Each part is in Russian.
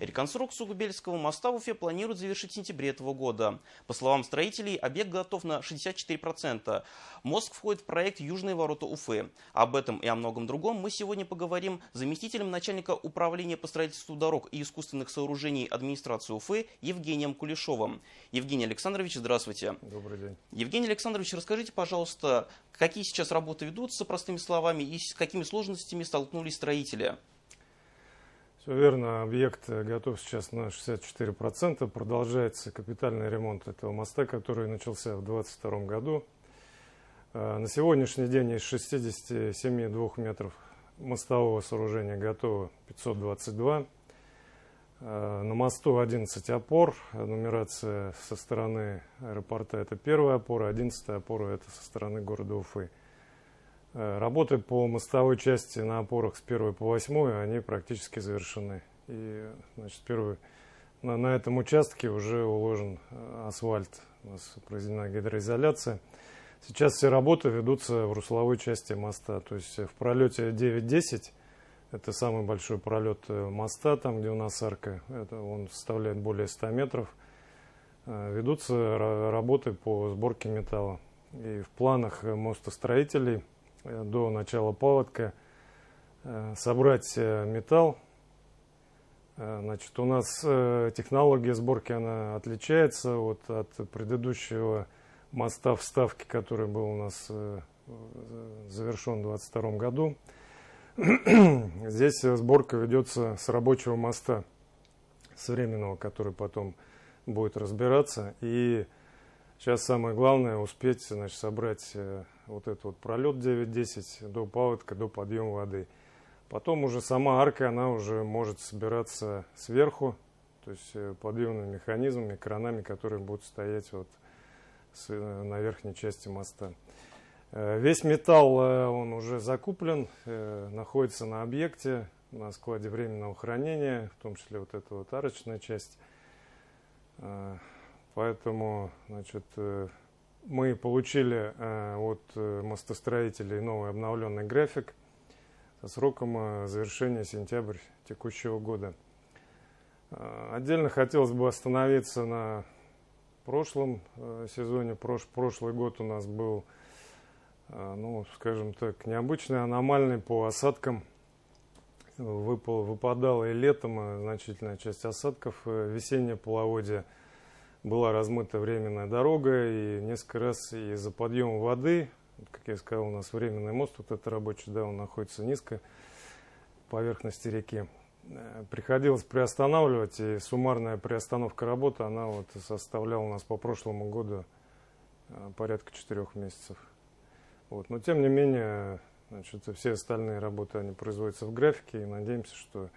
Реконструкцию Губельского моста в Уфе планируют завершить в сентябре этого года. По словам строителей, объект готов на 64%. Мост входит в проект «Южные ворота Уфы». Об этом и о многом другом мы сегодня поговорим с заместителем начальника управления по строительству дорог и искусственных сооружений администрации Уфы Евгением Кулешовым. Евгений Александрович, здравствуйте. Добрый день. Евгений Александрович, расскажите, пожалуйста, какие сейчас работы ведутся, простыми словами, и с какими сложностями столкнулись строители? Все верно, объект готов сейчас на 64%. Продолжается капитальный ремонт этого моста, который начался в 2022 году. На сегодняшний день из 67 метров мостового сооружения готово 522. На мосту 11 опор. Нумерация со стороны аэропорта это первая опора, 11 опора это со стороны города Уфы. Работы по мостовой части на опорах с 1 по 8 они практически завершены. И, значит, на этом участке уже уложен асфальт, у нас произведена гидроизоляция. Сейчас все работы ведутся в русловой части моста, то есть в пролете 9-10, это самый большой пролет моста, там где у нас арка, он составляет более 100 метров, ведутся работы по сборке металла. И в планах мостостроителей до начала паводка собрать металл. Значит, у нас технология сборки она отличается от предыдущего моста вставки, который был у нас завершен в 2022 году. Здесь сборка ведется с рабочего моста, с временного, который потом будет разбираться. И сейчас самое главное успеть, значит, собрать вот этот вот пролет 9-10 до паводка, до подъема воды. Потом уже сама арка, она уже может собираться сверху, то есть подъемными механизмами, кранами, которые будут стоять вот на верхней части моста. Весь металл, он уже закуплен, находится на объекте, на складе временного хранения, в том числе вот эта вот арочная часть. Поэтому, значит, мы получили от мостостроителей новый обновленный график со сроком завершения сентябрь текущего года. Отдельно хотелось бы остановиться на прошлом сезоне. Прошлый год у нас был, ну, скажем так, необычный, аномальный по осадкам. Выпадала и летом значительная часть осадков. Весеннее половодье была размыта временная дорога, и несколько раз из-за подъема воды, как я сказал, у нас временный мост, вот этот рабочий, да, он находится низко поверхности реки. Приходилось приостанавливать, и суммарная приостановка работы, она вот составляла у нас по прошлому году порядка 4 месяцев. Вот. Но тем не менее, значит, все остальные работы они производятся в графике, и надеемся, что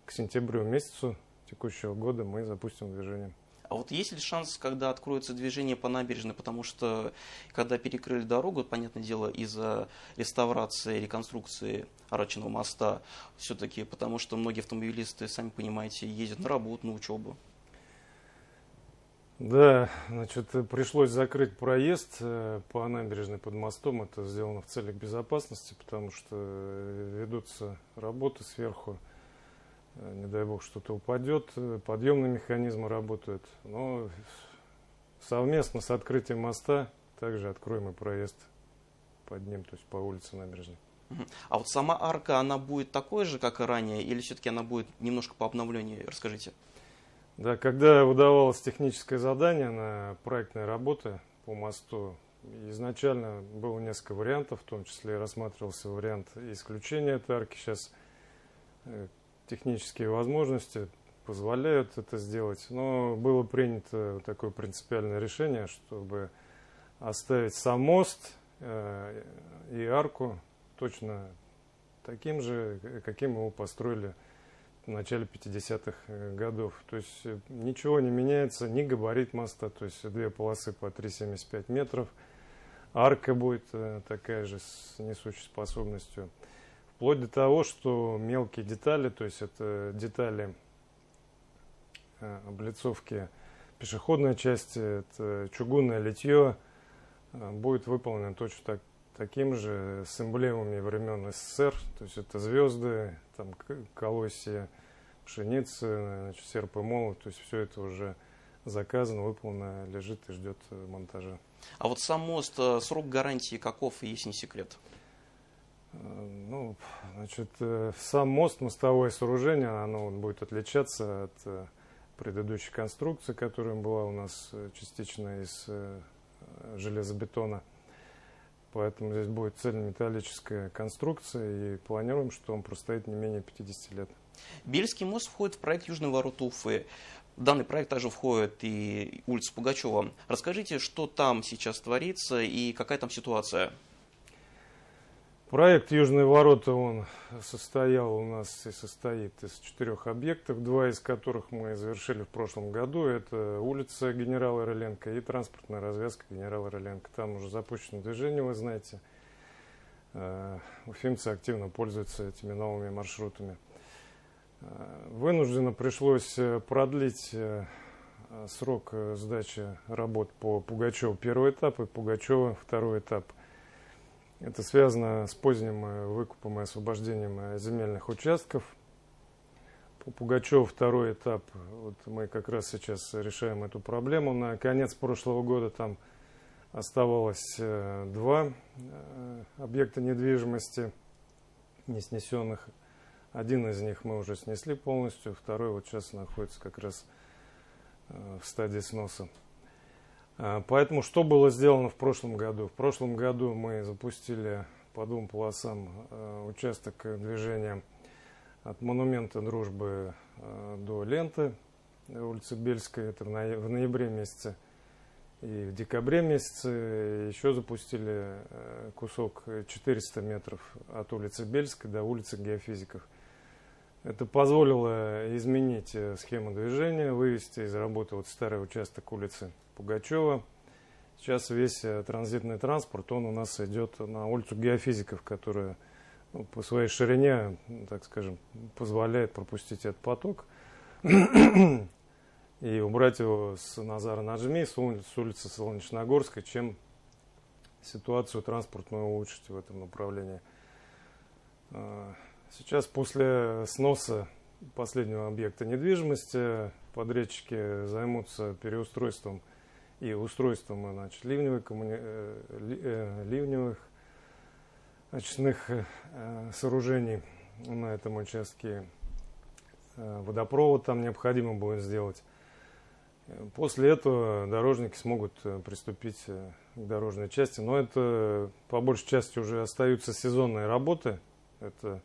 к сентябрю месяцу текущего года мы запустим движение. А вот есть ли шанс, когда откроется движение по набережной, потому что когда перекрыли дорогу, понятное дело, из-за реставрации, реконструкции арочного моста, все-таки, потому что многие автомобилисты, сами понимаете, ездят на работу, на учебу. Да, значит, пришлось закрыть проезд по набережной под мостом. Это сделано в целях безопасности, потому что ведутся работы сверху. Не дай бог что-то упадет, подъемные механизмы работают. Но совместно с открытием моста также откроем и проезд под ним, то есть по улице Набережной. А вот сама арка, она будет такой же, как и ранее, или все-таки она будет немножко по обновлению? Расскажите. Да, когда выдавалось техническое задание на проектные работы по мосту, изначально было несколько вариантов, в том числе рассматривался вариант исключения этой арки. Сейчас технические возможности позволяют это сделать, но было принято такое принципиальное решение, чтобы оставить сам мост и арку точно таким же, каким его построили в начале 50-х годов. То есть ничего не меняется, ни габарит моста, то есть 2 полосы по 3,75 метров, арка будет такая же с несущей способностью. Вплоть до того, что мелкие детали, то есть это детали облицовки пешеходной части, это чугунное литье, будет выполнено точно таким же, с эмблемами времен СССР, то есть это звезды, там колосья, пшеницы, значит, серп и молот, то есть все это уже заказано, выполнено, лежит и ждет монтажа. А вот сам мост, срок гарантии каков, если не секрет? Ну, значит, сам мост, мостовое сооружение, оно будет отличаться от предыдущей конструкции, которая была у нас частично из железобетона. Поэтому здесь будет цельнометаллическая конструкция, и планируем, что он простоит не менее 50 лет. Бельский мост входит в проект «Южные ворота Уфы». В данный проект также входит и улица Пугачева. Расскажите, что там сейчас творится и какая там ситуация? Проект «Южные ворота» он состоял у нас и состоит из 4 объектов, 2 из которых мы завершили в прошлом году. Это улица генерала Рыленко и транспортная развязка генерала Рыленко. Там уже запущено движение, вы знаете. Уфимцы активно пользуются этими новыми маршрутами. Вынужденно пришлось продлить срок сдачи работ по Пугачеву первый этап и Пугачева второй этап. Это связано с поздним выкупом и освобождением земельных участков. По Пугачеву второй этап, вот мы как раз сейчас решаем эту проблему. На конец прошлого года там оставалось 2 объекта недвижимости не снесенных. Один из них мы уже снесли полностью, второй вот сейчас находится как раз в стадии сноса. Поэтому что было сделано в прошлом году? В прошлом году мы запустили по 2 полосам участок движения от монумента Дружбы до ленты, улицы Бельской, это в ноябре месяце, и в декабре месяце еще запустили кусок 400 метров от улицы Бельской до улицы Геофизиков. Это позволило изменить схему движения, вывести из работы вот старый участок улицы Пугачева. Сейчас весь транзитный транспорт, он у нас идет на улицу Геофизиков, которая по своей ширине, так скажем, позволяет пропустить этот поток и убрать его с Назара Наджми, с улицы Солнечногорской, чем ситуацию транспортную улучшить в этом направлении. Сейчас после сноса последнего объекта недвижимости подрядчики займутся переустройством и устройством, значит, ливневых очистных сооружений на этом участке. Водопровод там необходимо будет сделать. После этого дорожники смогут приступить к дорожной части. Но это по большей части уже остаются сезонные работы. Это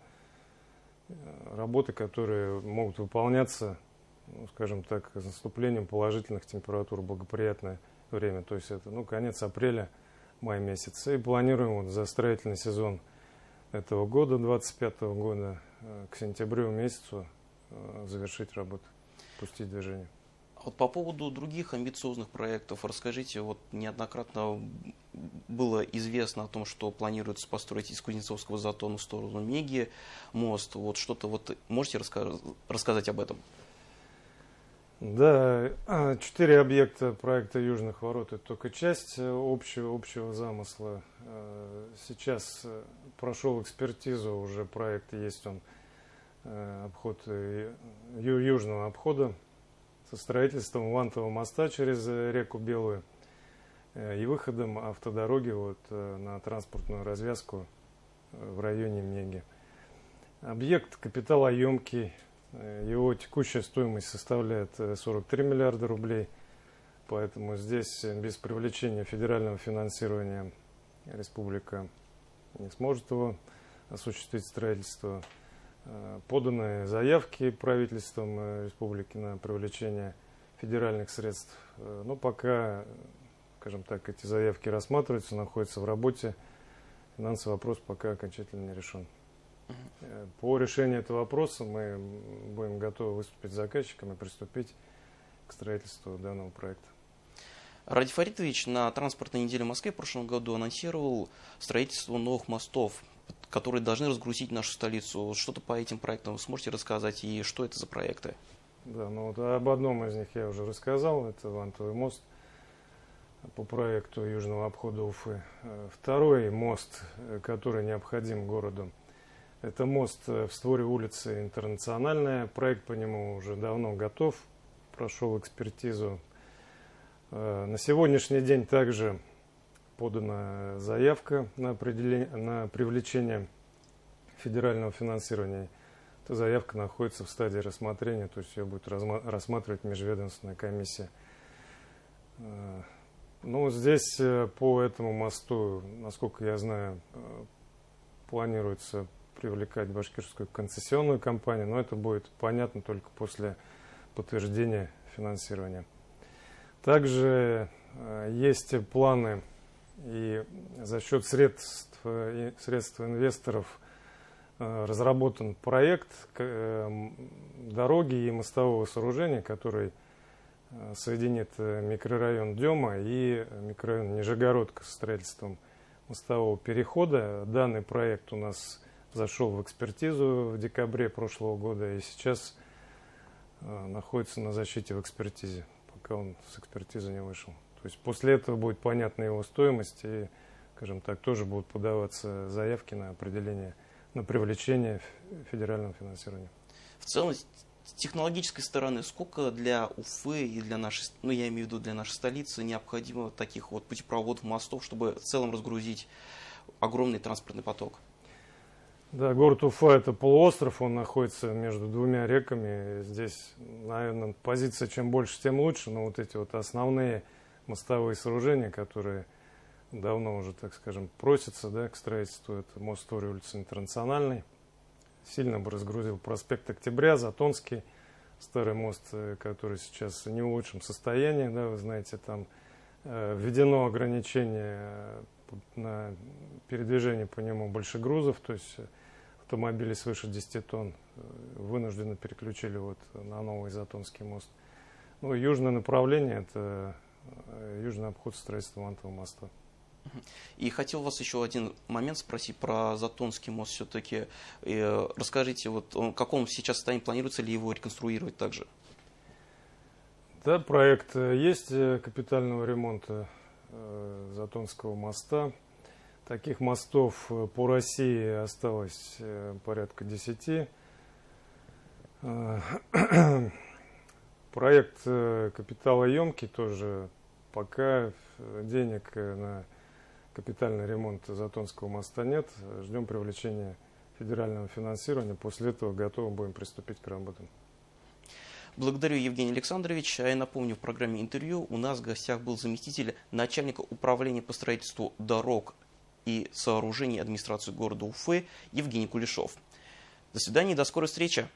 работы, которые могут выполняться, ну, скажем так, с наступлением положительных температур, благоприятное время. То есть это конец апреля, май месяц. И планируем вот за строительный сезон этого года, 2025 года, к сентябрю месяцу завершить работу, пустить движение. Вот по поводу других амбициозных проектов расскажите. Вот неоднократно было известно о том, что планируется построить из Кузнецовского затона в сторону Меги мост. Вот что-то можете рассказать об этом? Да, 4 объекта проекта Южных ворот — это только часть общего замысла. Сейчас прошел экспертизу, уже проект есть, он обход южного обхода со строительством вантового моста через реку Белую и выходом автодороги на транспортную развязку в районе Меги. Объект капиталоемкий, его текущая стоимость составляет 43 миллиарда рублей, поэтому здесь без привлечения федерального финансирования республика не сможет его осуществить строительство. Поданы заявки правительством республики на привлечение федеральных средств. Но пока, скажем так, эти заявки рассматриваются, находятся в работе. Финансовый вопрос пока окончательно не решен. По решению этого вопроса мы будем готовы выступить с заказчиком и приступить к строительству данного проекта. Ради Фаритович на транспортной неделе в Москве в прошлом году анонсировал строительство новых мостов, которые должны разгрузить нашу столицу. Что-то по этим проектам вы сможете рассказать, и что это за проекты? Да, об одном из них я уже рассказал, это вантовый мост по проекту Южного обхода Уфы. Второй мост, который необходим городу, Это мост в створе улицы Интернациональная. Проект по нему уже давно готов, прошел экспертизу. На сегодняшний день также подана заявка на привлечение федерального финансирования. Эта заявка находится в стадии рассмотрения, то есть ее будет рассматривать межведомственная комиссия. Ну, здесь по этому мосту, насколько я знаю, планируется привлекать башкирскую концессионную компанию, но это будет понятно только после подтверждения финансирования. Также есть планы и за счет средств инвесторов разработан проект дороги и мостового сооружения, который соединит микрорайон Дема и микрорайон Нижегородка со строительством мостового перехода. Данный проект у нас зашел в экспертизу в декабре прошлого года и сейчас находится на защите в экспертизе, пока он с экспертизы не вышел. То есть после этого будет понятна его стоимость и, скажем так, тоже будут подаваться заявки на определение, на привлечение федерального финансирования. В целом, с технологической стороны, сколько для Уфы и для нашей, ну я имею в виду для нашей столицы, необходимо таких вот путепроводов, мостов, чтобы в целом разгрузить огромный транспортный поток? Да, город Уфа – это полуостров, он находится между двумя реками. Здесь, наверное, позиция чем больше, тем лучше, но вот эти вот основные мостовые сооружения, которые давно уже, так скажем, просятся, да, к строительству, это мост в створе улицы Интернациональной. Сильно бы разгрузил проспект Октября, Затонский, старый мост, который сейчас не в лучшем состоянии, да, вы знаете, там введено ограничение на передвижение по нему больше грузов, то есть автомобили свыше 10 тонн вынужденно переключили вот на новый Затонский мост. Ну, южное направление – это южный обход строительства Вантового моста. И хотел вас еще один момент спросить про Затонский мост все-таки. Расскажите, вот в каком сейчас состоянии, планируется ли его реконструировать также? Да, проект есть капитального ремонта Затонского моста. Таких мостов по России осталось порядка 10. Проект капиталоемкий тоже. Пока денег на капитальный ремонт Затонского моста нет. Ждем привлечения федерального финансирования. После этого готовы будем приступить к работам. Благодарю, Евгений Александрович. А я напомню, в программе интервью у нас в гостях был заместитель начальника управления по строительству дорог и сооружений администрации города Уфы Евгений Кулешов. До свидания и до скорой встречи.